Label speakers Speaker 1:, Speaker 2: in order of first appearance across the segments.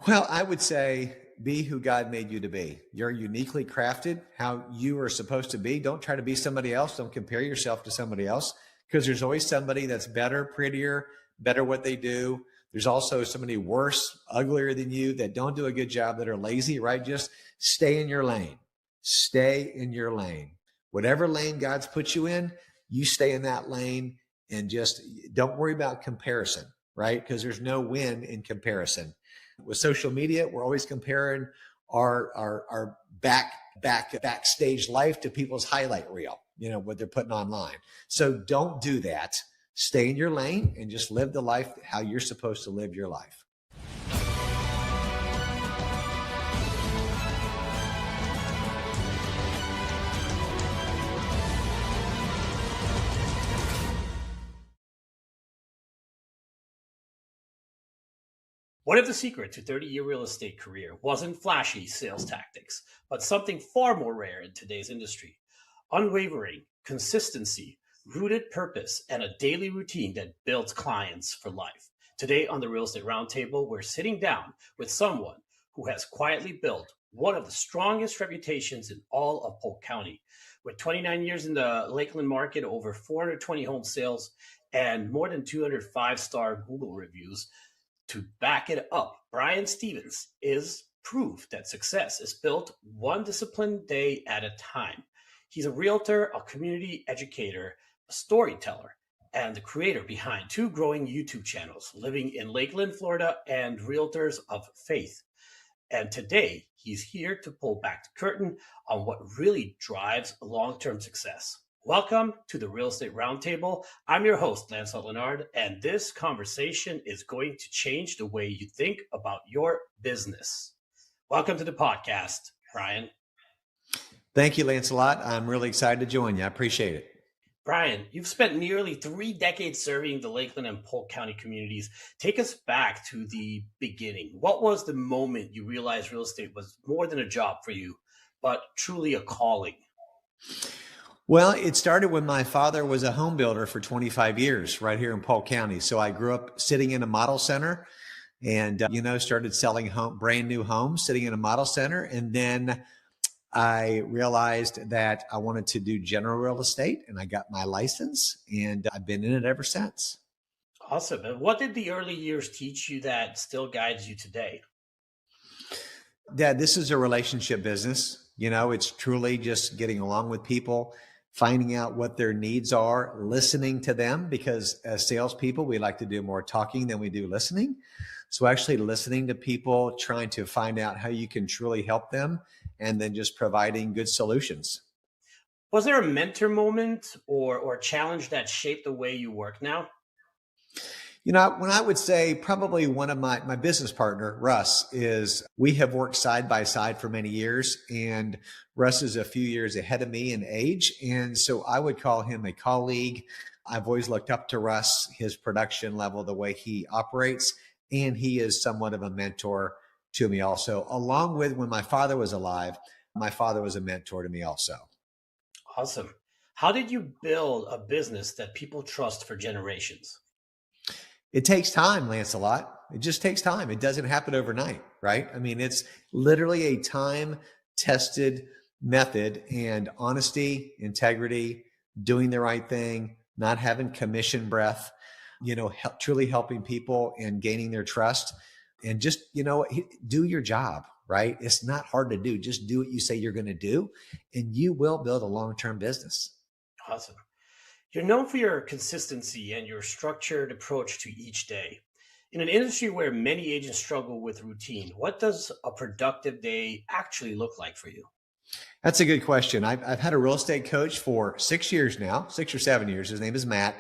Speaker 1: Well, I would say be who God made you to be. You're uniquely crafted, how you are supposed to be. Don't try to be somebody else. Don't compare yourself to somebody else, because there's always somebody that's better, prettier, better what they do. There's also somebody worse, uglier than you that don't do a good job, that are lazy, right? Just stay in your lane. Stay in your lane. Whatever lane God's put you in, you stay in that lane, and just don't worry about comparison, right? Because there's no win in comparison. With social media, we're always comparing our backstage life to people's highlight reel, what they're putting online. So don't do that. Stay in your lane and just live the life how you're supposed to live your life.
Speaker 2: What if the secret to 30-year real estate career wasn't flashy sales tactics, but something far more rare in today's industry? Unwavering consistency, rooted purpose, and a daily routine that builds clients for life. Today on the Real Estate Roundtable, we're sitting down with someone who has quietly built one of the strongest reputations in all of Polk County. With 29 years in the Lakeland market, over 420 home sales, and more than 200 5-star Google reviews, to back it up, Brian Stevens is proof that success is built one disciplined day at a time. He's a realtor, a community educator, a storyteller, and the creator behind 2 growing YouTube channels, living in Lakeland, Florida, and Realtors of Faith. And today, he's here to pull back the curtain on what really drives long-term success. Welcome to the Real Estate Roundtable. I'm your host, Lancelot Lenard, and this conversation is going to change the way you think about your business. Welcome to the podcast, Brian.
Speaker 1: Thank you, Lancelot. I'm really excited to join you. I appreciate it.
Speaker 2: Brian, you've spent nearly 3 decades serving the Lakeland and Polk County communities. Take us back to the beginning. What was the moment you realized real estate was more than a job for you, but truly a calling?
Speaker 1: Well, it started when my father was a home builder for 25 years right here in Polk County. So I grew up sitting in a model center and, started selling brand new homes, sitting in a model center. And then I realized that I wanted to do general real estate, and I got my license, and I've been in it ever since.
Speaker 2: Awesome. And what did the early years teach you that still guides you today?
Speaker 1: Dad, this is a relationship business. It's truly just getting along with people, finding out what their needs are, listening to them, because as salespeople, we like to do more talking than we do listening. So actually listening to people, trying to find out how you can truly help them, and then just providing good solutions.
Speaker 2: Was there a mentor moment or challenge that shaped the way you work now?
Speaker 1: When I would say probably one of my business partner, Russ, we have worked side by side for many years, and Russ is a few years ahead of me in age. And so I would call him a colleague. I've always looked up to Russ, his production level, the way he operates, and he is somewhat of a mentor to me also. Along with when my father was alive, my father was a mentor to me also.
Speaker 2: Awesome. How did you build a business that people trust for generations?
Speaker 1: It takes time, Lancelot. It just takes time. It doesn't happen overnight, right? I mean, it's literally a time-tested method, and honesty, integrity, doing the right thing, not having commission breath, truly helping people and gaining their trust, and just, do your job, right? It's not hard to do. Just do what you say you're going to do, and you will build a long-term business.
Speaker 2: Awesome. You're known for your consistency and your structured approach to each day. In an industry where many agents struggle with routine, what does a productive day actually look like for you?
Speaker 1: That's a good question. I've had a real estate coach for 6 years now, 6 or 7 years. His name is Matt.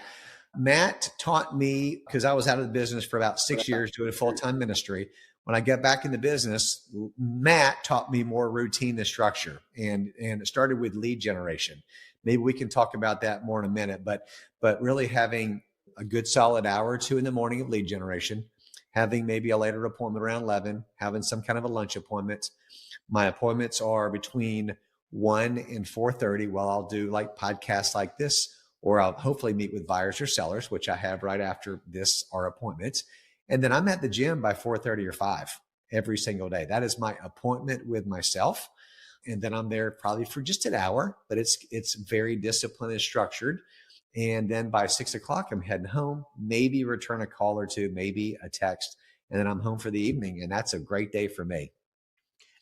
Speaker 1: Matt taught me, because I was out of the business for about 6 years doing a full-time ministry. When I got back in the business, Matt taught me more routine than structure, and it started with lead generation. Maybe we can talk about that more in a minute, but really having a good solid hour or 2 in the morning of lead generation, having maybe a later appointment around 11, having some kind of a lunch appointment. My appointments are between 1 and 4:30. Well, I'll do like podcasts like this, or I'll hopefully meet with buyers or sellers, which I have right after this, our appointments. And then I'm at the gym by 4:30 or 5. every single day. That is my appointment with myself. And then I'm there probably for just an hour, but it's very disciplined and structured. And then by 6 o'clock, I'm heading home, maybe return a call or two, maybe a text, and then I'm home for the evening. And that's a great day for me.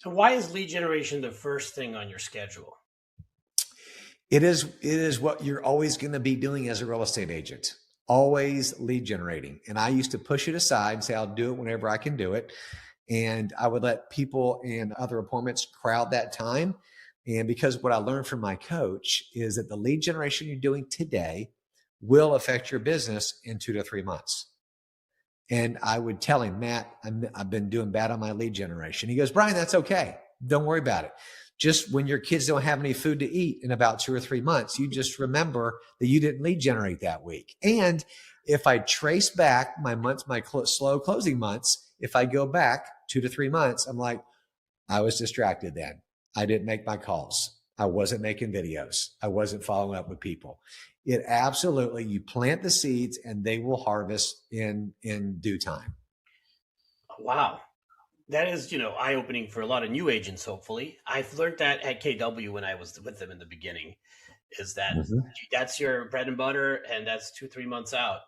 Speaker 2: And why is lead generation the first thing on your schedule?
Speaker 1: It is what you're always going to be doing as a real estate agent, always lead generating. And I used to push it aside and say, I'll do it whenever I can do it. And I would let people and other appointments crowd that time. And because what I learned from my coach is that the lead generation you're doing today will affect your business in 2 to 3 months. And I would tell him, Matt, I've been doing bad on my lead generation. He goes, Brian, that's okay. Don't worry about it. Just when your kids don't have any food to eat in about 2 or 3 months, you just remember that you didn't lead generate that week. And if I trace back my months, my slow closing months, if I go back 2 to 3 months, I'm like, I was distracted then. I didn't make my calls. I wasn't making videos. I wasn't following up with people. It absolutely, you plant the seeds and they will harvest in due time.
Speaker 2: Wow. That is, eye-opening for a lot of new agents, hopefully. I've learned that at KW when I was with them in the beginning, is that that's your bread and butter, and that's 2-3 months out.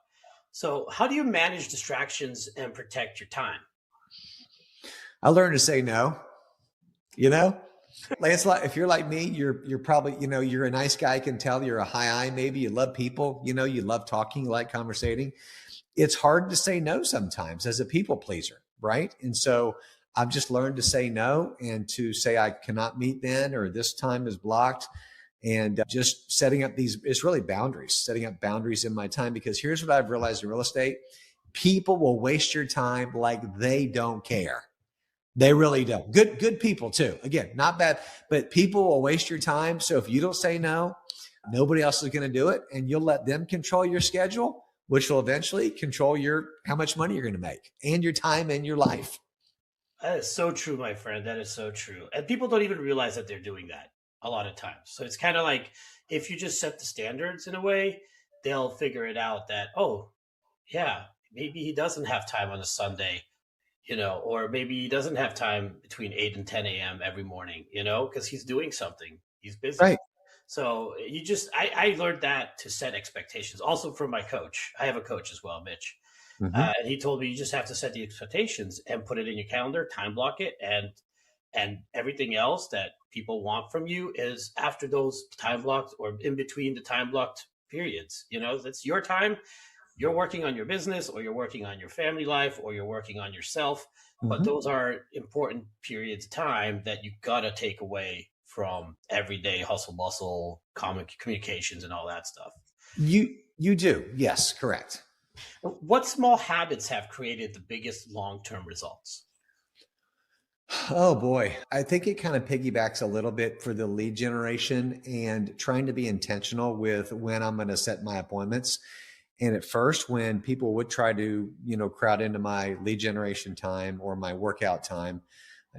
Speaker 2: So how do you manage distractions and protect your time?
Speaker 1: I learned to say no. Lancelot, if you're like me, you're probably, you're a nice guy. I can tell you're a high I, maybe you love people, you love talking, you like conversating. It's hard to say no sometimes as a people pleaser, right? And so I've just learned to say no and to say I cannot meet then, or this time is blocked. And just setting up it's really boundaries, setting up boundaries in my time, because here's what I've realized in real estate. People will waste your time like they don't care. They really don't. Good people too. Again, not bad, but people will waste your time. So if you don't say no, nobody else is going to do it, and you'll let them control your schedule, which will eventually control how much money you're going to make, and your time and your life.
Speaker 2: That is so true, my friend. That is so true. And people don't even realize that they're doing that a lot of times. So it's kind of like, if you just set the standards in a way, they'll figure it out that, oh, yeah, maybe he doesn't have time on a Sunday, or maybe he doesn't have time between 8 and 10 a.m. every morning, because he's doing something. He's busy.
Speaker 1: Right.
Speaker 2: So I learned that to set expectations also from my coach. I have a coach as well, Mitch. And he told me you just have to set the expectations and put it in your calendar, time block it, and everything else that people want from you is after those time blocked or in between the time blocked periods. That's your time. You're working on your business, or you're working on your family life, or you're working on yourself. But those are important periods of time that you got to take away from everyday hustle bustle, communications, and all that stuff.
Speaker 1: You do. Yes, correct.
Speaker 2: What small habits have created the biggest long-term results?
Speaker 1: Oh boy. I think it kind of piggybacks a little bit for the lead generation and trying to be intentional with when I'm going to set my appointments. And at first, when people would try to, crowd into my lead generation time or my workout time,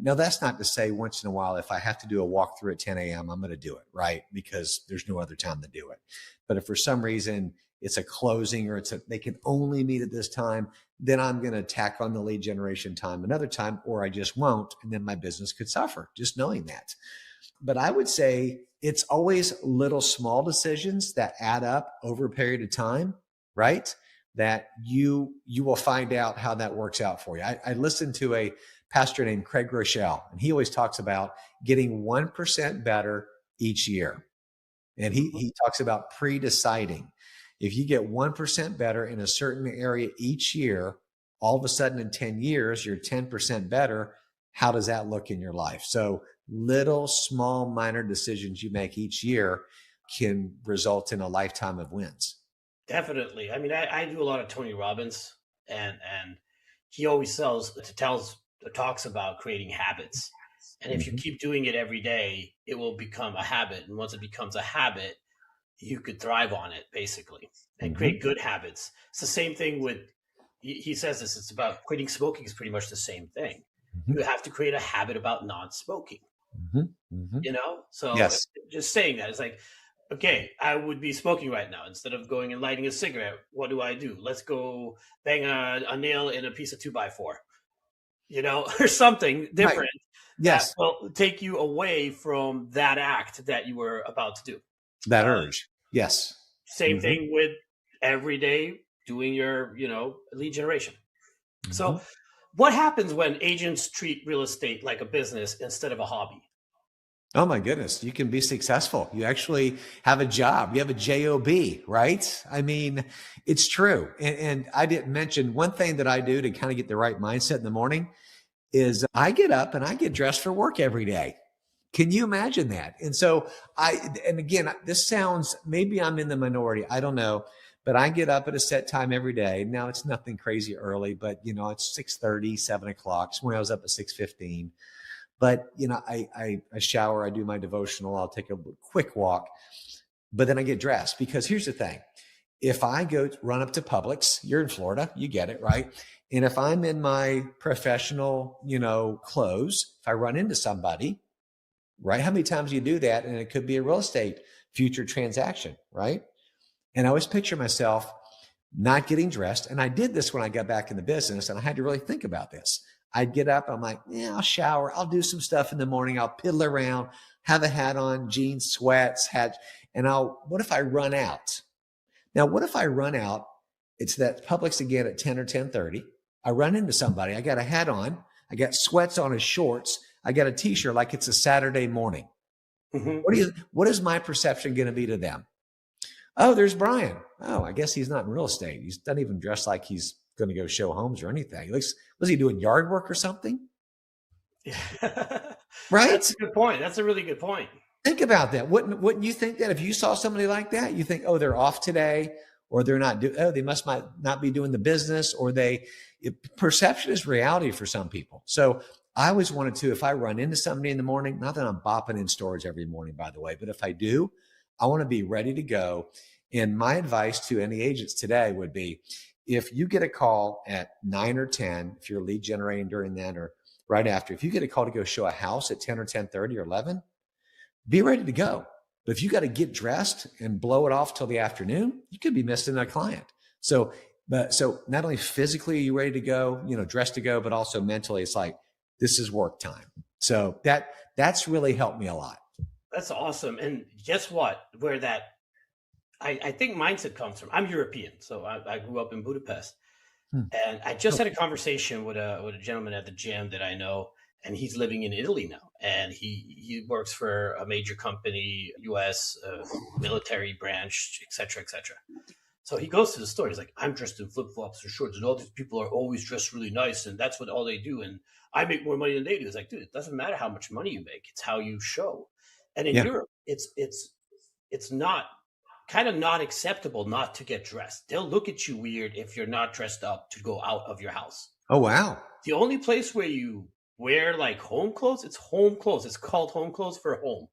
Speaker 1: now that's not to say once in a while, if I have to do a walkthrough at 10 a.m., I'm going to do it, right? Because there's no other time to do it. But if for some reason it's a closing or they can only meet at this time, then I'm going to tack on the lead generation time another time, or I just won't. And then my business could suffer, just knowing that. But I would say it's always little small decisions that add up over a period of time, right? That you will find out how that works out for you. I listened to a pastor named Craig Rochelle, and he always talks about getting 1% better each year. And he talks about pre-deciding. If you get 1% better in a certain area each year, all of a sudden in 10 years, you're 10% better. How does that look in your life? So little, small, minor decisions you make each year can result in a lifetime of wins.
Speaker 2: Definitely. I mean, I do a lot of Tony Robbins, and he always talks about creating habits. And if you keep doing it every day, it will become a habit. And once it becomes a habit, you could thrive on it, basically, and create good habits. It's the same thing with, he says this, it's about quitting smoking is pretty much the same thing. You have to create a habit about non-smoking, So
Speaker 1: yes.
Speaker 2: Just saying that, it's like, okay, I would be smoking right now. Instead of going and lighting a cigarette, what do? Let's go bang a nail in a piece of 2x4. or something
Speaker 1: Right.
Speaker 2: different that
Speaker 1: Yes.
Speaker 2: will take you away from that act that you were about to do.
Speaker 1: That
Speaker 2: Uh,
Speaker 1: urge. Yes.
Speaker 2: Same
Speaker 1: Hmm.
Speaker 2: thing with every day doing your, lead generation. So,
Speaker 1: Hmm.
Speaker 2: what happens when agents treat real estate like a business instead of a hobby?
Speaker 1: Oh my goodness, you can be successful. You actually have a job. You have a job, right? I mean, it's true. And I didn't mention one thing that I do to kind of get the right mindset in the morning is I get up and I get dressed for work every day. Can you imagine that? And so and again, this sounds, maybe I'm in the minority. I don't know, but I get up at a set time every day. Now it's nothing crazy early, but it's 6:30, 7 o'clock. When I was up at 6:15. But I shower, I do my devotional, I'll take a quick walk, but then I get dressed because here's the thing. If I go run up to Publix, you're in Florida, you get it, right? And if I'm in my professional, clothes, if I run into somebody, right? How many times do you do that? And it could be a real estate future transaction, right? And I always picture myself not getting dressed. And I did this when I got back in the business, and I had to really think about this. I'd get up, I'm like, yeah, I'll shower, I'll do some stuff in the morning, I'll piddle around, have a hat on, jeans, sweats, hat, and what if I run out? Now, what if I run out? It's that Publix again at 10 or 10:30. I run into somebody, I got a hat on, I got sweats on his shorts, I got a t-shirt like it's a Saturday morning.
Speaker 2: Hmm.
Speaker 1: What is my perception going to be to them? Oh, there's Brian. Oh, I guess he's not in real estate. He doesn't even dress like he's going to go show homes or anything. Was he doing yard work or something?
Speaker 2: That's
Speaker 1: Right?
Speaker 2: a good point. That's a really good point.
Speaker 1: Think about that. Wouldn't you think that if you saw somebody like that, you think, oh, they're off today, or they're not they must not be doing the business, or perception is reality for some people. So I always wanted to, if I run into somebody in the morning, not that I'm bopping in stores every morning, by the way, but if I do, I want to be ready to go. And my advice to any agents today would be, if you get a call at 9 or 10, if you're lead generating during then or right after, if you get a call to go show a house at 10 or 10:30 or 11, be ready to go. But if you got to get dressed and blow it off till the afternoon, you could be missing a client. So not only physically are you ready to go, dressed to go, but also mentally, it's like, this is work time. So that's really helped me a lot.
Speaker 2: That's awesome. And guess what? Where that I think mindset comes from. I'm European, so I grew up in Budapest,
Speaker 1: Hmm.
Speaker 2: and I just had a conversation with a gentleman at the gym that I know, and he's living in Italy now, and he works for a major company, U.S. Military branch, et cetera, et cetera. So he goes to the store. He's like, I'm dressed in flip flops and shorts, and all these people are always dressed really nice, and that's what all they do. And I make more money than they do. It's like, dude, it doesn't matter how much money you make; it's how you show. And in
Speaker 1: Yeah.
Speaker 2: Europe, it's not kind of not acceptable not to get dressed. They'll look at you weird if you're not dressed up to go out of your house.
Speaker 1: Oh, wow.
Speaker 2: The only place where you wear like home clothes, it's home clothes. It's called home clothes for home.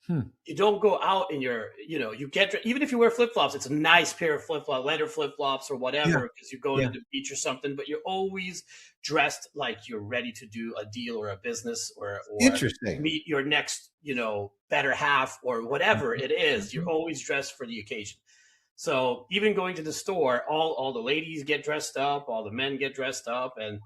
Speaker 1: Hmm.
Speaker 2: You don't go out in your, you get, even if you wear flip flops, it's a nice pair of flip flops, leather flip flops or whatever, because you're going
Speaker 1: Yeah.
Speaker 2: to the beach or something, but you're always dressed like you're ready to do a deal or a business or
Speaker 1: Interesting.
Speaker 2: meet your next, better half or whatever it is. You're always dressed for the occasion. So even going to the store, all the ladies get dressed up, all the men get dressed up, and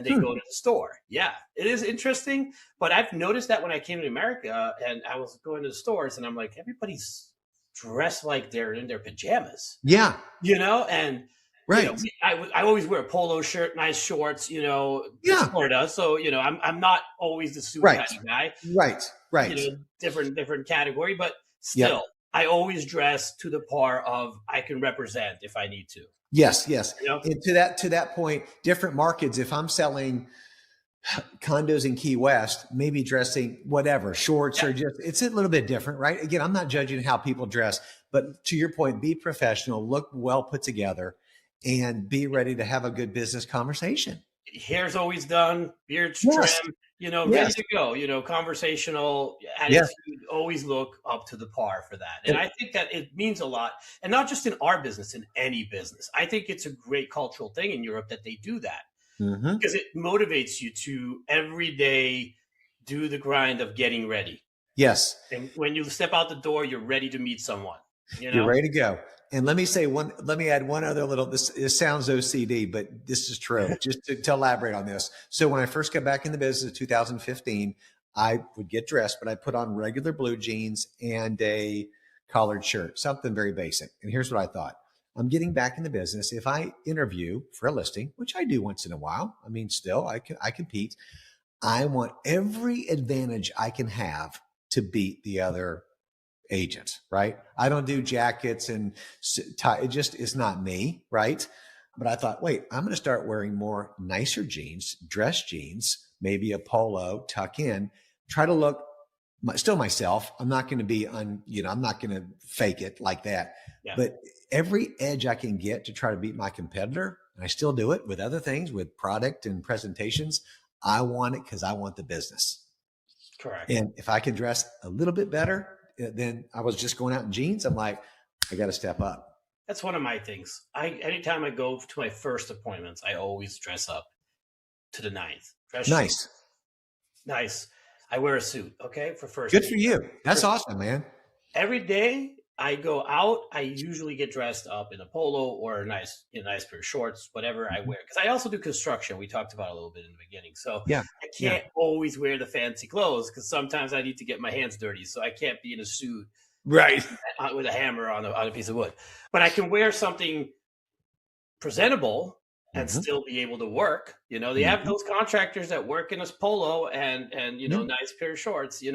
Speaker 2: they go to the store. Yeah, it is interesting. But I've noticed that when I came to America and I was going to the stores, and I'm like, everybody's dressed like they're in their pajamas.
Speaker 1: Yeah.
Speaker 2: And
Speaker 1: Right.
Speaker 2: I always wear a polo shirt, nice shorts.
Speaker 1: Yeah.
Speaker 2: Florida, so I'm not always the suit
Speaker 1: Right.
Speaker 2: kind of guy.
Speaker 1: Right.
Speaker 2: Different category, but still.
Speaker 1: Yep.
Speaker 2: I always dress to the par of I can represent if I need to.
Speaker 1: Yes. And to that point, different markets. If I'm selling condos in Key West, maybe dressing whatever shorts or just, it's a little bit different, right? Again, I'm not judging how people dress, but to your point, be professional, look well put together, and be ready to have a good business conversation.
Speaker 2: Hair's always done, beard's
Speaker 1: Yes.
Speaker 2: trim, ready to go, conversational attitude, always look up to the par for that. And I think that it means a lot, and not just in our business, in any business. I think it's a great cultural thing in Europe that they do that because it motivates you to every day do the grind of getting ready.
Speaker 1: Yes.
Speaker 2: And when you step out the door, you're ready to meet someone.
Speaker 1: You're ready to go. And let me add one other little, this sounds OCD, but this is true, just to elaborate on this. So when I first got back in the business in 2015, I would get dressed, but I put on regular blue jeans and a collared shirt, something very basic. And here's what I thought. I'm getting back in the business. If I interview for a listing, which I do once in a while, I mean, still I compete. I want every advantage I can have to beat the other agent, right? I don't do jackets and tie. It just is not me, right? But I thought, wait, I'm going to start wearing more nicer jeans, dress jeans, maybe a polo, tuck in, try to look still myself. I'm not going to be I'm not going to fake it like that.
Speaker 2: Yeah.
Speaker 1: But every edge I can get to try to beat my competitor, and I still do it with other things, with product and presentations. I want it because I want the business.
Speaker 2: Correct.
Speaker 1: And if I can dress a little bit better, then I was just going out in jeans. I'm like, I got to step up.
Speaker 2: That's one of my things. Anytime I go to my first appointments, I always dress up to the ninth. Nice. I wear a suit. Okay. For first.
Speaker 1: Good for you. That's awesome, man.
Speaker 2: Every day I go out, I usually get dressed up in a polo or a nice pair of shorts, whatever I wear. Because I also do construction. We talked about it a little bit in the beginning. So
Speaker 1: yeah,
Speaker 2: I can't always wear the fancy clothes because sometimes I need to get my hands dirty. So I can't be in a suit,
Speaker 1: right,
Speaker 2: with a hammer on a piece of wood. But I can wear something presentable and still be able to work. They have those contractors that work in a polo and nice pair of shorts. You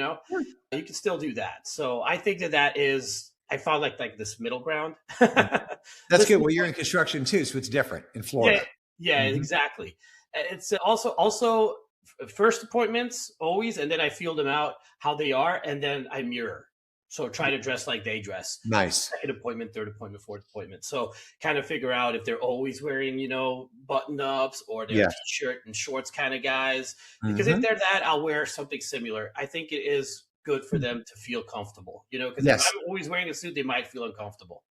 Speaker 2: can still do that. So I think that is. I found like this middle ground.
Speaker 1: That's good. Well, you're in construction too, so it's different in Florida.
Speaker 2: Yeah, exactly. It's also first appointments always, and then I feel them out how they are, and then I mirror. So try to dress like they dress.
Speaker 1: Nice.
Speaker 2: Second appointment, third appointment, fourth appointment. So kind of figure out if they're always wearing, button ups or they're t-shirt and shorts kind of guys. Because if they're that, I'll wear something similar. I think it is good for them to feel comfortable, because if I'm always wearing a suit, they might feel uncomfortable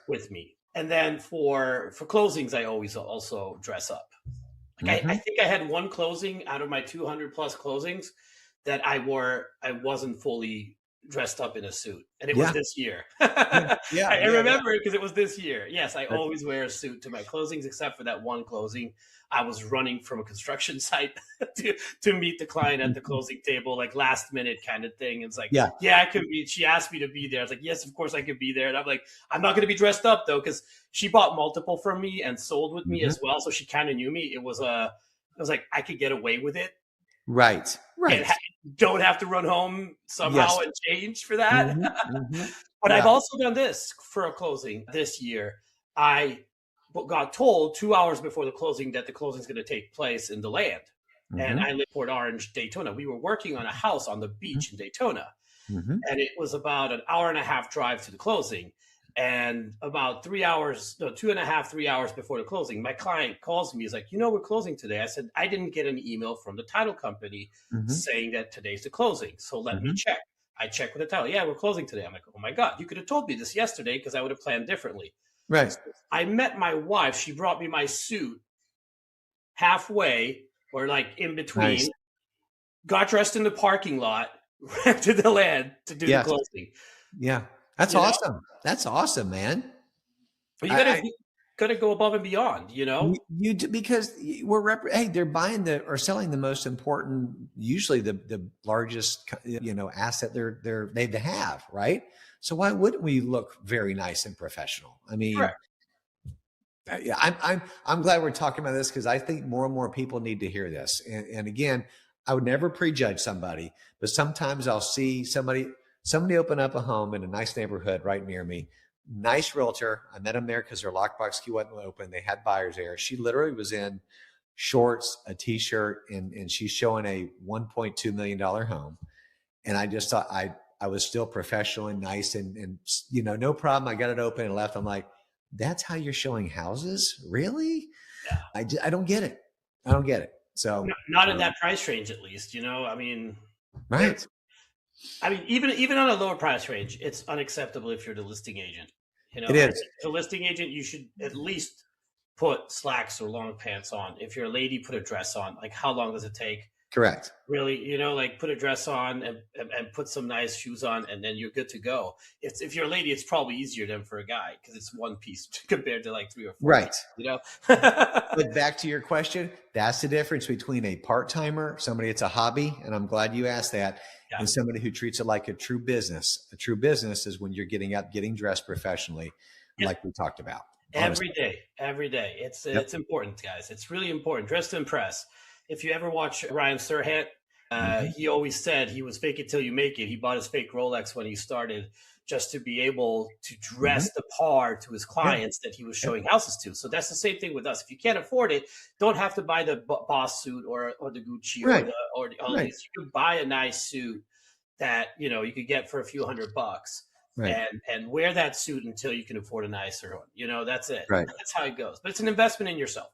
Speaker 2: with me. And then for closings, I always also dress up. Like I think I had one closing out of my 200 plus closings that I wasn't fully dressed up in a suit, and it was this year. I remember it because it was this year. Yes, I always wear a suit to my closings, except for that one closing. I was running from a construction site to meet the client at the closing table, like last minute kind of thing. It's like, I could be. She asked me to be there. I was like, yes, of course I could be there. And I'm like, I'm not going to be dressed up though, because she bought multiple from me and sold with me as well, so she kind of knew me. It was like I could get away with it.
Speaker 1: Right.
Speaker 2: And don't have to run home somehow and change for that. But I've also done this for a closing this year. I got told 2 hours before the closing that the closing is going to take place in the land. And I live in Port Orange, Daytona. We were working on a house on the beach in Daytona. And it was about an hour and a half drive to the closing. And about 3 hours, 2.5, 3 hours before the closing, my client calls me. He's like, we're closing today. I said, I didn't get an email from the title company saying that today's the closing. So let me check. I checked with the title. Yeah, we're closing today. I'm like, oh my God, you could have told me this yesterday because I would have planned differently.
Speaker 1: Right.
Speaker 2: So I met my wife. She brought me my suit halfway or like in between, got dressed in the parking lot, ran to the land to do the closing.
Speaker 1: Yeah. That's awesome. That's awesome, man.
Speaker 2: But you gotta go above and beyond,
Speaker 1: You do, because they're buying or selling the most important, usually the largest, asset they have, right? So why wouldn't we look very nice and professional? I mean, I'm glad we're talking about this because I think more and more people need to hear this. And again, I would never prejudge somebody, but sometimes I'll see somebody open up a home in a nice neighborhood right near me. Nice realtor. I met him there because their lockbox key wasn't open. They had buyers there. She literally was in shorts, a t-shirt, and she's showing a $1.2 million home. And I just thought I was still professional and nice and no problem. I got it open and left. I'm like, that's how you're showing houses? Really? Yeah. I don't get it. I don't get it. So
Speaker 2: not in that price range, at least, I mean,
Speaker 1: right.
Speaker 2: I mean, even on a lower price range, it's unacceptable if you're the listing agent.
Speaker 1: It is.
Speaker 2: As a listing agent, you should at least put slacks or long pants on. If you're a lady, put a dress on. Like, how long does it take?
Speaker 1: Correct.
Speaker 2: Really, like put a dress on and put some nice shoes on, and then you're good to go. If you're a lady, it's probably easier than for a guy because it's one piece compared to like 3 or 4
Speaker 1: Right.
Speaker 2: pieces,
Speaker 1: But back to your question, that's the difference between a part-timer, somebody it's a hobby, and I'm glad you asked that,
Speaker 2: Yeah.
Speaker 1: and somebody who treats it like a true business. A true business is when you're getting up, getting dressed professionally,
Speaker 2: Yep.
Speaker 1: like we talked about.
Speaker 2: Every day. It's important, guys. It's really important. Dress to impress. If you ever watch Ryan Serhant, he always said he was fake it till you make it. He bought his fake Rolex when he started just to be able to dress the par to his clients that he was showing houses to. So that's the same thing with us. If you can't afford it, don't have to buy the boss suit or the Gucci or the these. You could buy a nice suit that you could get for a few $100 and wear that suit until you can afford a nicer one. That's it.
Speaker 1: Right.
Speaker 2: That's how it goes. But it's an investment in yourself.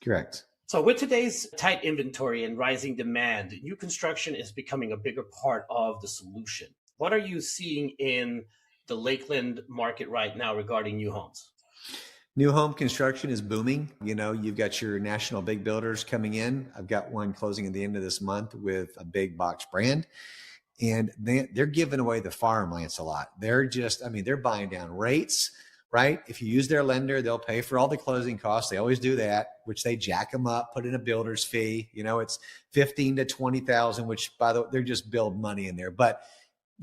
Speaker 1: Correct.
Speaker 2: So with today's tight inventory and rising demand, new construction is becoming a bigger part of the solution. What are you seeing in the Lakeland market right now regarding new homes?
Speaker 1: New home construction is booming. You've got your national big builders coming in. I've got one closing at the end of this month with a big box brand. And they're giving away the farm, Lancelot. They're they're buying down rates, right? If you use their lender, they'll pay for all the closing costs. They always do that, which they jack them up, put in a builder's fee. It's 15 to 20,000, which by the way, they're just build money in there. But,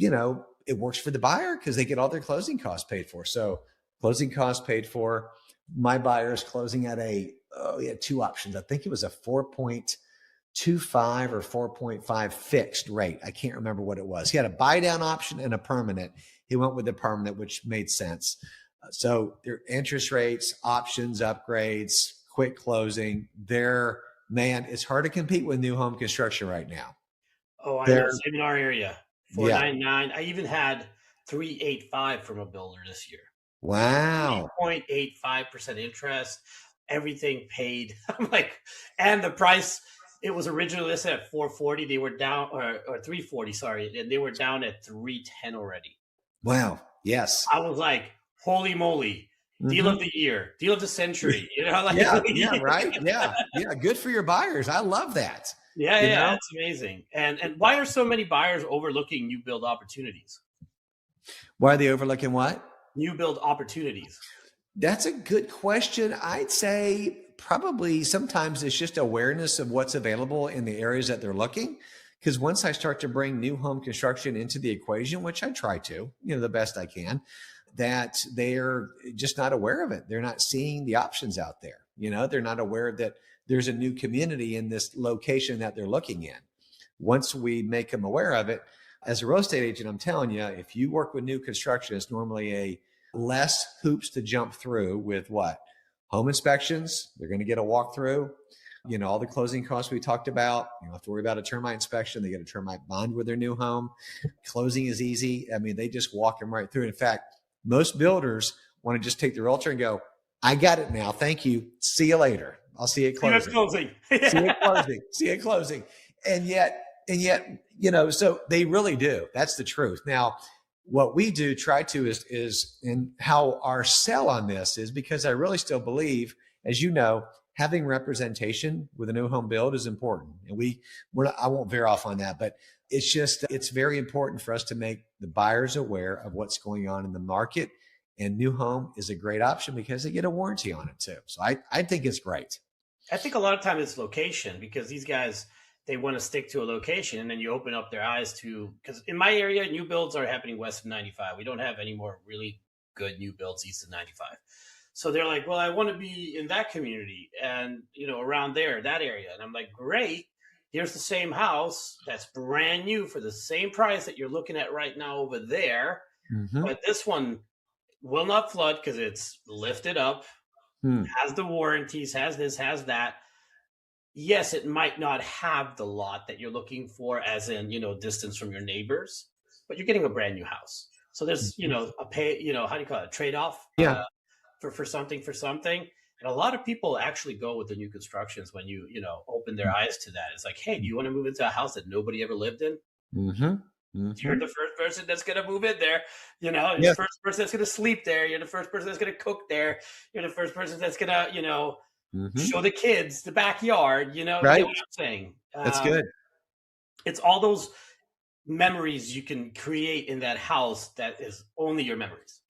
Speaker 1: it works for the buyer because they get all their closing costs paid for. So closing costs paid for. My buyer is closing at he had 2 options. I think it was a 4.25 or 4.5 fixed rate. I can't remember what it was. He had a buy down option and a permanent. He went with the permanent, which made sense. So their interest rates, options, upgrades, quick closing, it's hard to compete with new home construction right now.
Speaker 2: Oh, I know. Same in our area. 499. I even had 385 from a builder this year.
Speaker 1: Wow.
Speaker 2: 3.85% interest, everything paid. I'm like, and the price, it was originally listed at 440. They were down, or 340, sorry, and they were down at 310 already.
Speaker 1: Wow. Yes.
Speaker 2: I was like, holy moly. Deal of the year, deal of the century. Right?
Speaker 1: Yeah. Good for your buyers. I love that.
Speaker 2: Yeah, it's amazing. And why are so many buyers overlooking new build opportunities?
Speaker 1: Why are they overlooking what?
Speaker 2: New build opportunities.
Speaker 1: That's a good question. I'd say probably sometimes it's just awareness of what's available in the areas that they're looking. Because once I start to bring new home construction into the equation, which I try to, the best I can, that they're just not aware of it. They're not seeing the options out there. They're not aware that there's a new community in this location that they're looking in. Once we make them aware of it, as a real estate agent, I'm telling you, if you work with new construction, it's normally a less hoops to jump through with what? Home inspections. They're going to get a walkthrough. All the closing costs we talked about. You don't have to worry about a termite inspection. They get a termite bond with their new home. Closing is easy. They just walk them right through. In fact, most builders want to just take the realtor and go, I got it now. Thank you. See you later. I'll see you at closing. See you at closing. And yet, so they really do. That's the truth. Now, what we do try to is and how our sell on this is because I really still believe, as you know, having representation with a new home build is important. And I won't veer off on that, but it's very important for us to make the buyers aware of what's going on in the market. And new home is a great option because they get a warranty on it too. So I think it's great.
Speaker 2: I think a lot of times it's location because these guys, they want to stick to a location and then you open up their eyes to, because in my area, new builds are happening west of 95. We don't have any more really good new builds east of 95. So they're like, well, I want to be in that community and, around there, that area. And I'm like, great. Here's the same house that's brand new for the same price that you're looking at right now over there. Mm-hmm. But this one will not flood because it's lifted up, has the warranties, has this, has that. Yes, it might not have the lot that you're looking for as in, distance from your neighbors, but you're getting a brand new house. So there's, a pay, how do you call it? A trade-off for something. And a lot of people actually go with the new constructions when you open their eyes to that. It's like, hey, do you want to move into a house that nobody ever lived in?
Speaker 1: Mm-hmm.
Speaker 2: You're the first person that's going to move in there. You're the first person that's going to sleep there. You're the first person that's going to cook there. You're the first person that's going to, show the kids the backyard. You know what I'm saying?
Speaker 1: That's good.
Speaker 2: It's all those memories you can create in that house that is only your memories.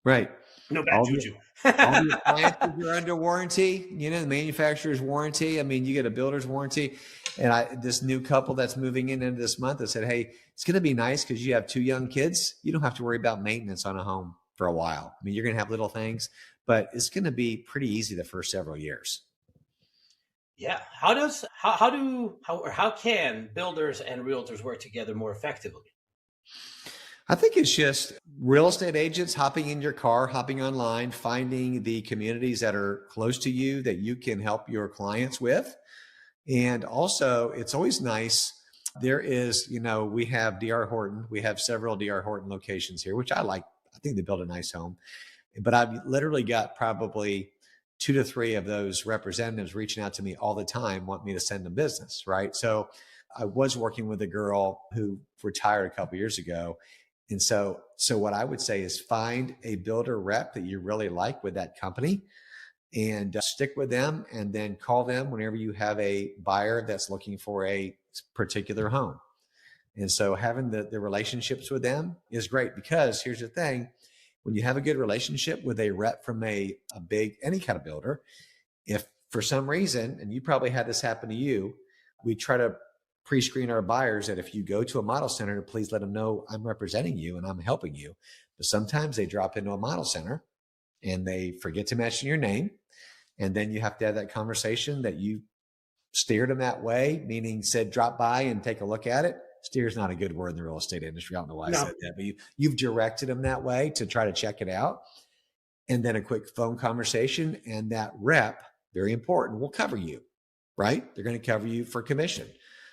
Speaker 1: Right.
Speaker 2: No bad
Speaker 1: All the,
Speaker 2: juju.
Speaker 1: all the appliances are under warranty, the manufacturer's warranty. I mean, you get a builder's warranty. And this new couple that's moving in into this month, I said, hey, it's going to be nice because you have 2 young kids. You don't have to worry about maintenance on a home for a while. I mean, you're going to have little things, but it's going to be pretty easy the first several years.
Speaker 2: Yeah. How can builders and realtors work together more effectively?
Speaker 1: I think it's just real estate agents hopping in your car, hopping online, finding the communities that are close to you that you can help your clients with. And also, it's always nice. There is, we have D.R. Horton. We have several D.R. Horton locations here, which I like. I think they build a nice home. But I've literally got probably 2 to 3 of those representatives reaching out to me all the time, want me to send them business, right? So I was working with a girl who retired a couple years ago. And so what I would say is find a builder rep that you really like with that company and stick with them, and then call them whenever you have a buyer that's looking for a particular home. And so having the relationships with them is great, because here's the thing. When you have a good relationship with a rep from a big, any kind of builder, if for some reason, and you probably had this happen to you, we try to pre-screen our buyers that if you go to a model center, please let them know I'm representing you and I'm helping you. But sometimes they drop into a model center and they forget to mention your name. And then you have to have that conversation that you steered them that way, meaning said, drop by and take a look at it. Steer is not a good word in the real estate industry. I don't know why I said that, but you've directed them that way to try to check it out. And then a quick phone conversation, and that rep, very important, will cover you, right? They're going to cover you for commission.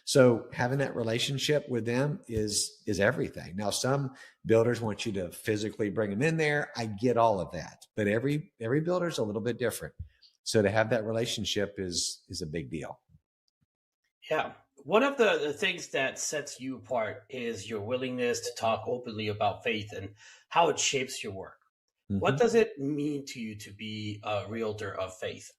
Speaker 1: So having that relationship with them is everything. Now, some builders want you to physically bring them in there. I get all of that, but every builder is a little bit different. So to have that relationship is a big deal.
Speaker 2: Yeah. One of the things that sets you apart is your willingness to talk openly about faith and how it shapes your work. Mm-hmm. What does it mean to you to be a realtor of faith?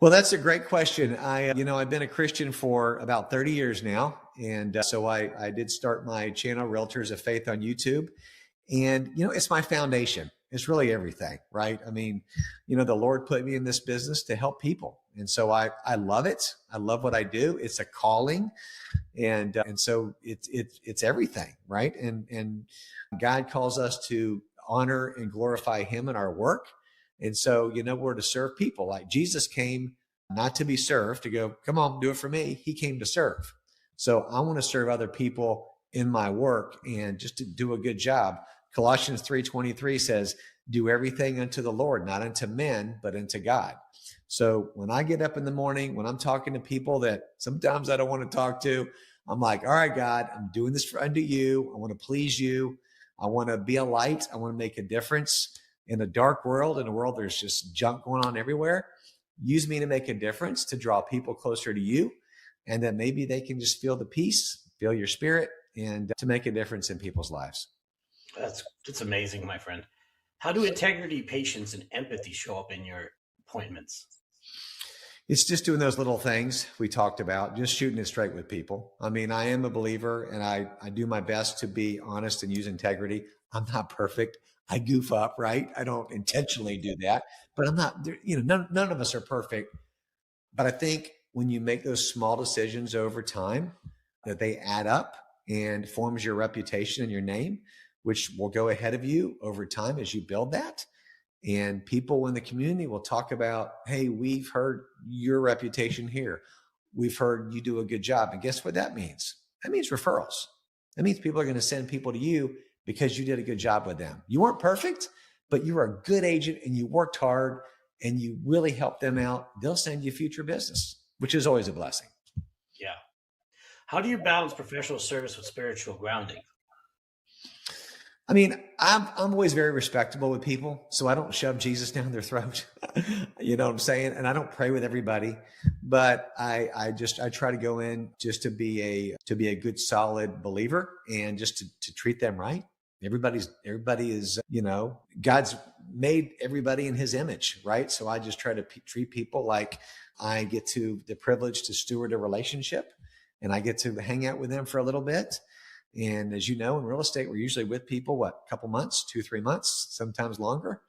Speaker 1: Well, that's a great question. I've been a Christian for about 30 years now. And so I did start my channel, Realtors of Faith, on YouTube. And, it's my foundation. It's really everything, right? I mean, the Lord put me in this business to help people. And so I love it. I love what I do. It's a calling. And so it's everything, right? And God calls us to honor and glorify him in our work. And so, we're to serve people. Like Jesus came not to be served, to go, come on, do it for me. He came to serve. So I want to serve other people in my work and just to do a good job. Colossians 3:23 says, do everything unto the Lord, not unto men, but unto God. So when I get up in the morning, when I'm talking to people that sometimes I don't want to talk to, I'm like, all right, God, I'm doing this unto you. I want to please you. I want to be a light. I want to make a difference in a dark world, in a world there's just junk going on everywhere. Use me to make a difference, to draw people closer to you, and that maybe they can just feel the peace, feel your spirit, and to make a difference in people's lives.
Speaker 2: That's amazing, my friend. How do integrity, patience, and empathy show up in your appointments?
Speaker 1: It's just doing those little things we talked about, just shooting it straight with people. I mean, I am a believer, and I do my best to be honest and use integrity. I'm not perfect. I goof up, right? I don't intentionally do that, but I'm not, none of us are perfect. But I think when you make those small decisions over time, that they add up and forms your reputation and your name, which will go ahead of you over time as you build that. And people in the community will talk about, hey, we've heard your reputation here. We've heard you do a good job. And guess what that means? That means referrals. That means people are going to send people to you because you did a good job with them. You weren't perfect, but you were a good agent and you worked hard and you really helped them out. They'll send you future business, which is always a blessing.
Speaker 2: Yeah. How do you balance professional service with spiritual grounding?
Speaker 1: I mean, I'm always very respectable with people, so I don't shove Jesus down their throat. You know what I'm saying? And I don't pray with everybody, but I try to go in just to be a good, solid believer and just to treat them right. Everybody is, God's made everybody in his image, right? So I just try to treat people like I get to the privilege to steward a relationship. and I get to hang out with them for a little bit. And as you know, in real estate, we're usually with people, a couple months, 2-3 months, sometimes longer,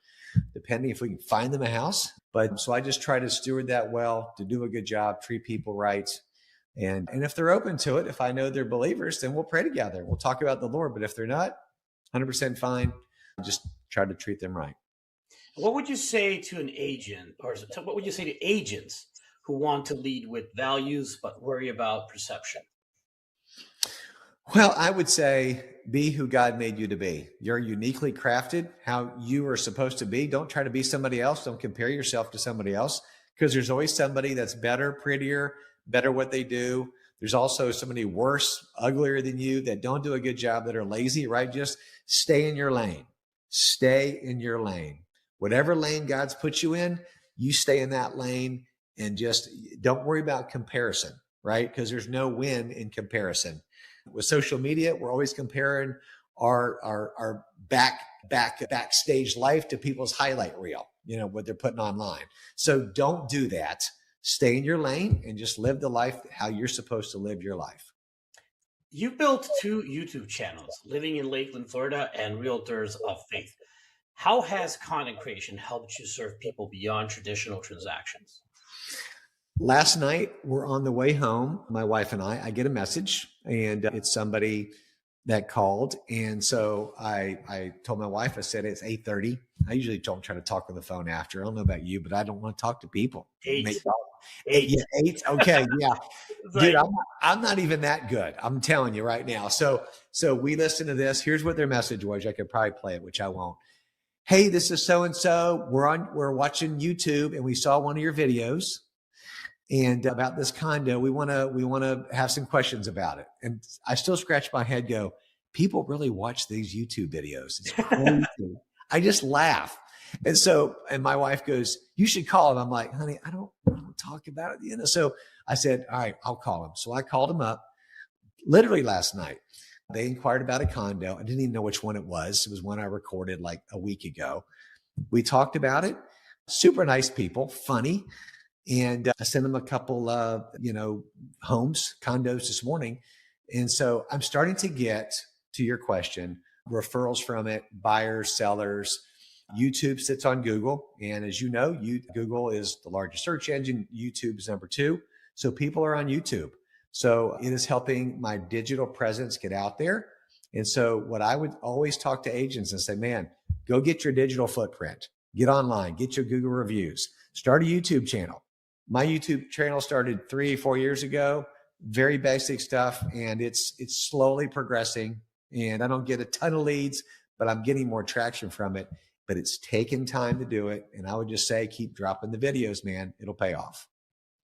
Speaker 1: depending if we can find them a house. But so I just try to steward that well, to do a good job, treat people right. And if they're open to it, if I know they're believers, then we'll pray together. We'll talk about the Lord. But if they're not, 100% fine. Just try to treat them right.
Speaker 2: What would you say to an agent, or what would you say to agents who want to lead with values but worry about perception?
Speaker 1: Well, I would say be who God made you to be. You're uniquely crafted, how you are supposed to be. Don't try to be somebody else. Don't compare yourself to somebody else, because there's always somebody that's better, prettier, better what they do. There's also somebody worse, uglier than you that don't do a good job, that are lazy, right? Just stay in your lane. Stay in your lane. Whatever lane God's put you in, you stay in that lane, and just don't worry about comparison, right? Because there's no win in comparison. With social media, we're always comparing our backstage life to people's highlight reel, what they're putting online. So don't do that. Stay in your lane and just live the life how you're supposed to live your life.
Speaker 2: You built 2 YouTube channels, Living in Lakeland, Florida, and Realtors of Faith. How has content creation helped you serve people beyond traditional transactions?
Speaker 1: Last night, we're on the way home, my wife and I get a message, and it's somebody that called. And so I told my wife, I said, it's 8:30. I usually don't try to talk on the phone after. I don't know about you, but I don't want to talk to people.
Speaker 2: 8.
Speaker 1: Yeah, 8. Okay. Yeah.
Speaker 2: Right.
Speaker 1: Dude, I'm not even that good. I'm telling you right now. So we listened to this. Here's what their message was. I could probably play it, which I won't. Hey, this is so-and-so. We're watching YouTube, and we saw one of your videos. And about this condo, we want to have some questions about it. And I still scratch my head, go, people really watch these YouTube videos. It's crazy. I just laugh. And my wife goes, you should call him. I'm like, honey, I don't talk about it. So I said, all right, I'll call him. So I called him up literally last night. They inquired about a condo. I didn't even know which one it was. It was one I recorded like a week ago. We talked about it. Super nice people, funny. And I sent them a couple homes, condos this morning. And so I'm starting to get, to your question, referrals from it, buyers, sellers. YouTube sits on Google. And as you know, Google is the largest search engine. YouTube is number 2. So people are on YouTube. So it is helping my digital presence get out there. And so what I would always talk to agents and say, man, go get your digital footprint, get online, get your Google reviews, start a YouTube channel. My YouTube channel started 3-4 years ago, very basic stuff. And it's slowly progressing, and I don't get a ton of leads, but I'm getting more traction from it. But it's taken time to do it. And I would just say, keep dropping the videos, man. It'll pay off.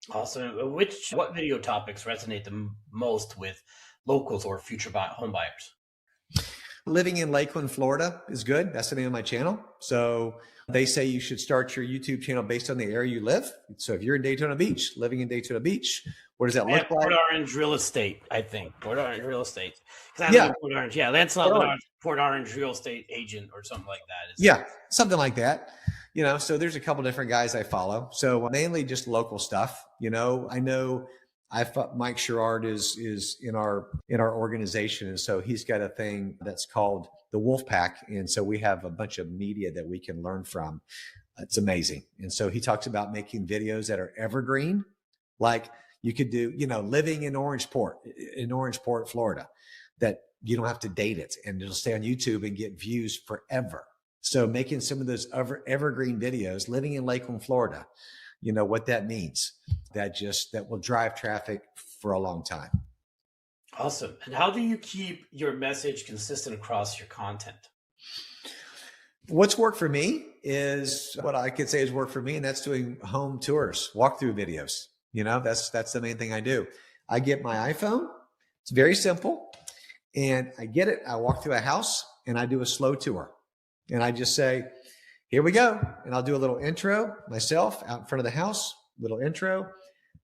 Speaker 2: Awesome. What video topics resonate the most with locals or future home buyers?
Speaker 1: Living in Lakeland, Florida is good. That's the name of my channel. So they say you should start your YouTube channel based on the area you live. So if you're in Daytona Beach, living in Daytona Beach, what does that look like?
Speaker 2: Port Orange Real Estate, I think. Port Orange Real Estate.
Speaker 1: Yeah.
Speaker 2: Port Orange. Yeah. Lancelot Lenard, Port Orange Real Estate agent or something like that.
Speaker 1: Yeah. Something like that. So there's a couple different guys I follow. So mainly just local stuff. I know Mike Sherrard is in our organization. And so he's got a thing that's called the Wolf Pack. And so we have a bunch of media that we can learn from. It's amazing. And so he talks about making videos that are evergreen. Like you could do, living in Orangeport, Florida, that you don't have to date it, and it'll stay on YouTube and get views forever. So making some of those evergreen videos, living in Lakeland, Florida, what that means, that will drive traffic for a long time.
Speaker 2: Awesome. And how do you keep your message consistent across your content?
Speaker 1: What's worked for me is what I could say is worked for me, and that's doing home tours, walkthrough videos. That's the main thing I do. I get my iPhone. It's very simple. And I get it. I walk through a house and I do a slow tour. And I just say, here we go. And I'll do a little intro myself out in front of the house, little intro.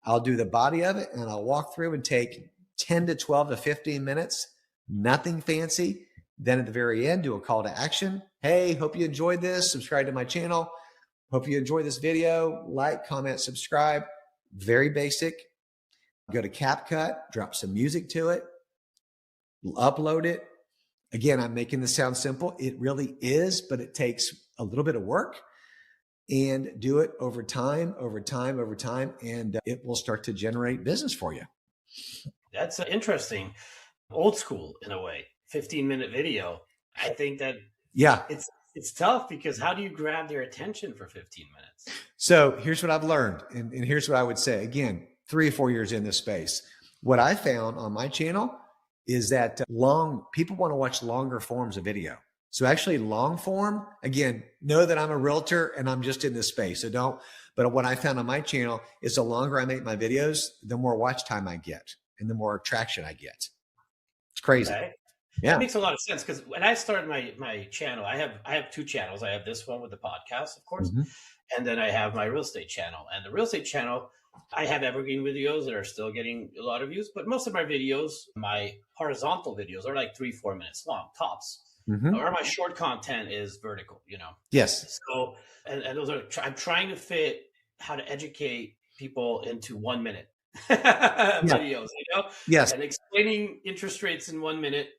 Speaker 1: I'll do the body of it, and I'll walk through and take 10 to 12 to 15 minutes, nothing fancy. Then at the very end, do a call to action. Hey, hope you enjoyed this. Subscribe to my channel. Hope you enjoyed this video. Like, comment, subscribe. Very basic. Go to CapCut, drop some music to it, upload it. Again, I'm making this sound simple. It really is, but it takes a little bit of work, and do it over time, and it will start to generate business for you.
Speaker 2: That's interesting. Old school in a way, 15-minute video. I think that it's tough, because how do you grab their attention for 15 minutes?
Speaker 1: So here's what I've learned. And here's what I would say. Again, 3 or 4 years in this space. What I found on my channel is that people want to watch longer forms of video. So actually long form, again, know that I'm a realtor and I'm just in this space. But what I found on my channel is the longer I make my videos, the more watch time I get and the more traction I get. It's crazy.
Speaker 2: Okay.
Speaker 1: Yeah.
Speaker 2: That makes a lot of sense, because when I started my channel, I have 2 channels. I have this one with the podcast, of course, and then I have my real estate channel. And the real estate channel, I have Evergreen videos that are still getting a lot of views, but most of my videos, my horizontal videos, are like 3-4 minutes long, tops. Or my short content is vertical,
Speaker 1: Yes.
Speaker 2: So, and those are, I'm trying to fit how to educate people into 1 minute videos,
Speaker 1: Yes.
Speaker 2: and explaining interest rates in 1 minute.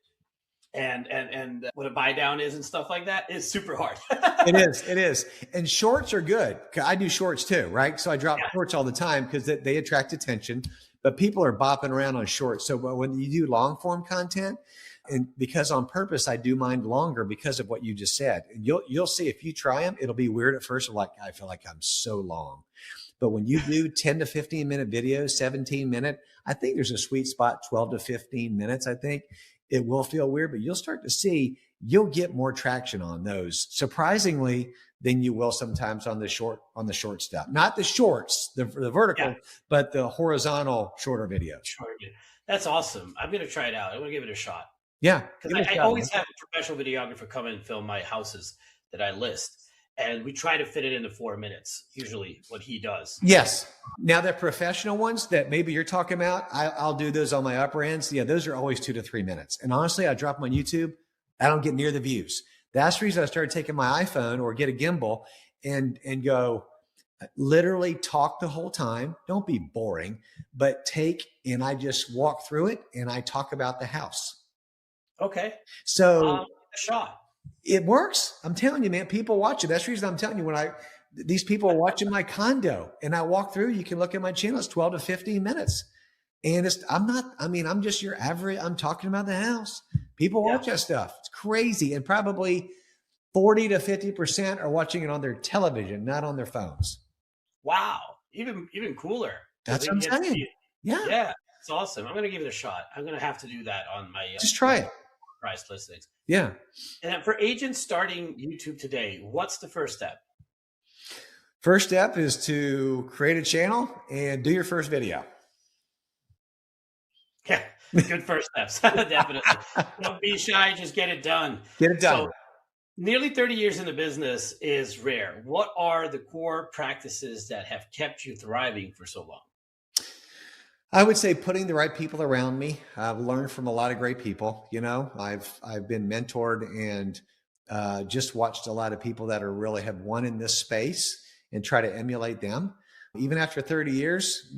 Speaker 2: And what a Buydowns is and stuff like that is super hard.
Speaker 1: It is. And shorts are good. I do shorts too, right? So I drop shorts all the time because they attract attention, but people are bopping around on shorts. So when you do long form content, and because on purpose, I do mine longer because of what you just said. And you'll see, if you try them, it'll be weird at first. Like, I feel like I'm so long. But when you do 10 to 15 minute videos, 17 minute, I think there's a sweet spot, 12 to 15 minutes, I think. It will feel weird, but you'll start to see you'll get more traction on those, surprisingly, than you will sometimes on the short stuff. Not the shorts, the vertical, but the horizontal shorter videos.
Speaker 2: That's awesome. I'm going to try it out. I'm going to give it a shot.
Speaker 1: Yeah.
Speaker 2: Because I always have a professional videographer come in and film my houses that I list. And we try to fit it into 4 minutes, usually what he does.
Speaker 1: Yes. Now, the professional ones that maybe you're talking about, I'll do those on my upper ends. Yeah, those are always 2 to 3 minutes. And honestly, I drop them on YouTube. I don't get near the views. That's the reason I started taking my iPhone or get a gimbal and go literally talk the whole time. Don't be boring, but and I just walk through it and I talk about the house.
Speaker 2: Okay.
Speaker 1: So
Speaker 2: a shot.
Speaker 1: It works. I'm telling you, man, people watch it. That's the reason I'm telling you, these people are watching my condo and I walk through, you can look at my channel. It's 12 to 15 minutes. And I'm just your average. I'm talking about the house. People watch that stuff. It's crazy. And probably 40 to 50% are watching it on their television, not on their phones.
Speaker 2: Wow. Even cooler.
Speaker 1: That's what I'm saying.
Speaker 2: Yeah. It's awesome. I'm going to give it a shot. I'm going to have to do that on my
Speaker 1: just try it.
Speaker 2: Price listings.
Speaker 1: Yeah.
Speaker 2: And for agents starting YouTube today, what's the first step?
Speaker 1: First step is to create a channel and do your first video.
Speaker 2: Yeah, good first steps. Definitely. Don't be shy, just get it done.
Speaker 1: Get it done.
Speaker 2: So, nearly 30 years in the business is rare. What are the core practices that have kept you thriving for so long?
Speaker 1: I would say putting the right people around me. I've learned from a lot of great people. I've been mentored and just watched a lot of people that really have won in this space and try to emulate them. Even after 30 years,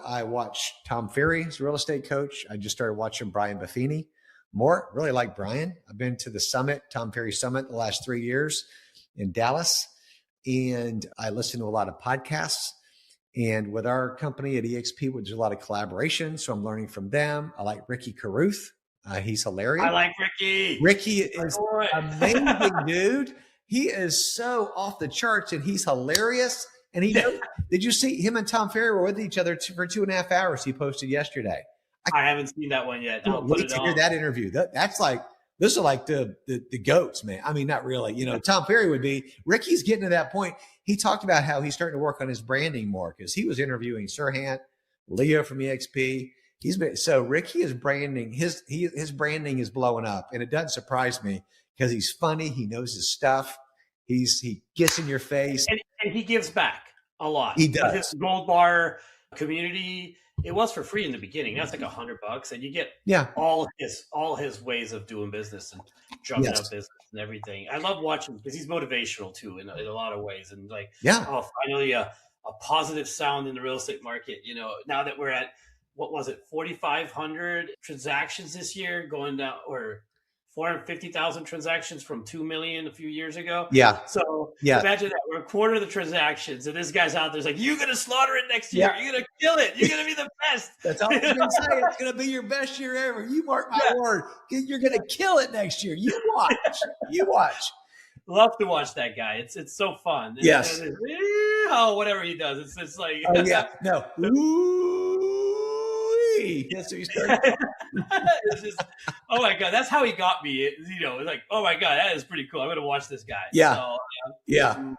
Speaker 1: I watch Tom Ferry, he's a real estate coach. I just started watching Brian Buffini more. Really like Brian. I've been to the summit, Tom Ferry Summit, the last 3 years in Dallas. And I listen to a lot of podcasts. And with our company at EXP, there's a lot of collaboration. So I'm learning from them. I like Ricky Carruth. He's hilarious.
Speaker 2: I like Ricky.
Speaker 1: Ricky is amazing, dude. He is so off the charts and he's hilarious. And did you see him and Tom Ferry were with each other for 2.5 hours? He posted yesterday.
Speaker 2: I haven't seen that one yet. I'll put it on.
Speaker 1: Hear that interview. Those are like the goats, man. I mean, not really. Tom Ferry would be. Ricky's getting to that point. He talked about how he's starting to work on his branding more because he was interviewing Sirhan, Leo from EXP. Ricky is branding. His branding is blowing up, and it doesn't surprise me because he's funny. He knows his stuff. He gets in your face,
Speaker 2: and he gives back a lot.
Speaker 1: He does.
Speaker 2: His Gold Bar community. It was for free in the beginning. That's like $100, and you get all his ways of doing business and drumming up business and everything. I love watching because he's motivational too in a lot of ways. And finally a positive sound in the real estate market. Now that we're at what was it, 4,500 transactions this year, going down, or 450,000 transactions from 2 million a few years ago.
Speaker 1: Yeah.
Speaker 2: So
Speaker 1: Yeah.
Speaker 2: imagine that we're a quarter of the transactions, and this guy's out there's like, you're going to slaughter it next year. You're going to kill it. You're going to be the best.
Speaker 1: That's all I'm going to say. It's going to be your best year ever. You mark my word. You're going to kill it next year. You watch. You watch.
Speaker 2: Love to watch that guy. It's so fun.
Speaker 1: Yes.
Speaker 2: Oh, whatever he does. It's like,
Speaker 1: oh yeah. No. Ooh-wee. That's what you start.
Speaker 2: It's just, oh my God, that's how he got me. It's like, oh my God, that is pretty cool. I'm going to watch this guy.
Speaker 1: Yeah.
Speaker 2: So,
Speaker 1: yeah.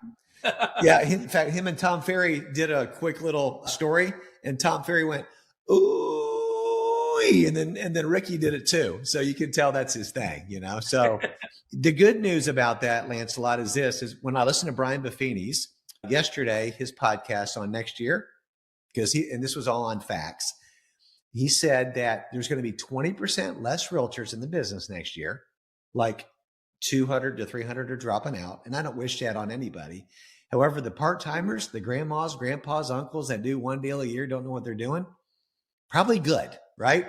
Speaker 1: Yeah. In fact, him and Tom Ferry did a quick little story, and Tom Ferry went, ooh, and then Ricky did it too. So you can tell that's his thing, So the good news about that, Lancelot, is when I listened to Brian Buffini's yesterday, his podcast on next year, and this was all on facts. He said that there's going to be 20% less realtors in the business next year, like 200 to 300 are dropping out. And I don't wish that on anybody. However, the part-timers, the grandmas, grandpas, uncles that do one deal a year, don't know what they're doing, probably good, right?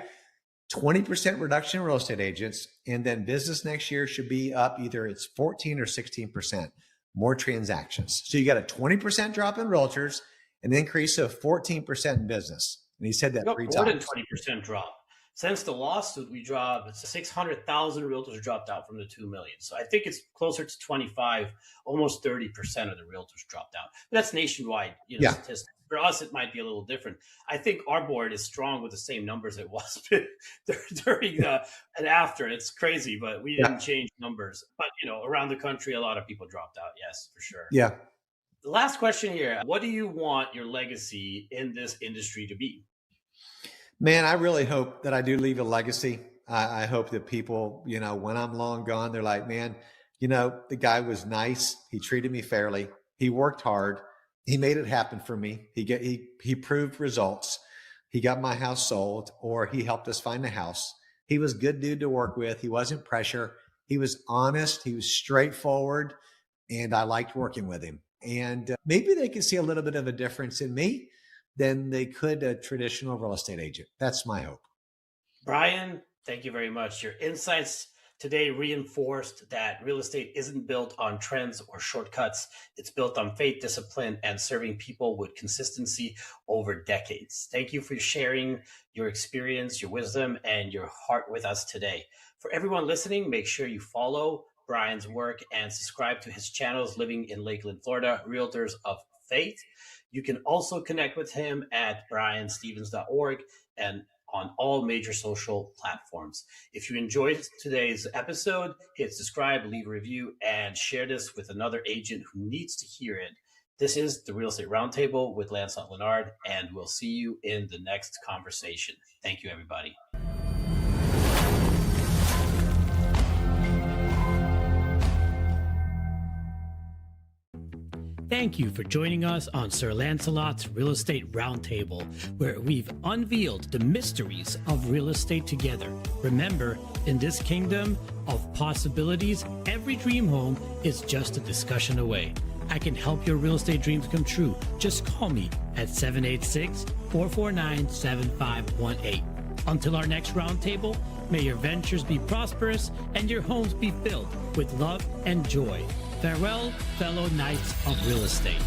Speaker 1: 20% reduction in real estate agents. And then business next year should be up either it's 14 or 16% more transactions. So you got a 20% drop in realtors, an increase of 14% in business. And he said that 3 times.
Speaker 2: More than 20% drop. Since the lawsuit, we dropped 600,000 realtors dropped out from the 2 million. So I think it's closer to 25, almost 30% of the realtors dropped out. But that's nationwide, statistics. For us, it might be a little different. I think our board is strong with the same numbers it was during and after. It's crazy, but we didn't change numbers. But, around the country, a lot of people dropped out. Yes, for sure.
Speaker 1: Yeah.
Speaker 2: The last question here. What do you want your legacy in this industry to be?
Speaker 1: Man, I really hope that I do leave a legacy. I hope that people, when I'm long gone, they're like, man, the guy was nice. He treated me fairly. He worked hard. He made it happen for me. He proved results. He got my house sold, or he helped us find a house. He was a good dude to work with. He wasn't pressure. He was honest. He was straightforward, and I liked working with him. And maybe they could see a little bit of a difference in me than they could a traditional real estate agent. That's my hope.
Speaker 2: Brian, thank you very much. Your insights today reinforced that real estate isn't built on trends or shortcuts. It's built on faith, discipline, and serving people with consistency over decades. Thank you for sharing your experience, your wisdom, and your heart with us today. For everyone listening, make sure you follow Brian's work and subscribe to his channels, Living in Lakeland, Florida, Realtors of Faith. You can also connect with him at brianstevens.org and on all major social platforms. If you enjoyed today's episode, hit subscribe, leave a review, and share this with another agent who needs to hear it. This is the Real Estate Roundtable with Lancelot Lenard, and we'll see you in the next conversation. Thank you, everybody. Thank you for joining us on Sir Lancelot's Real Estate Roundtable, where we've unveiled the mysteries of real estate together. Remember, in this kingdom of possibilities, every dream home is just a discussion away. I can help your real estate dreams come true. Just call me at 786-449-7518. Until our next roundtable, may your ventures be prosperous and your homes be filled with love and joy. Farewell, fellow knights of real estate.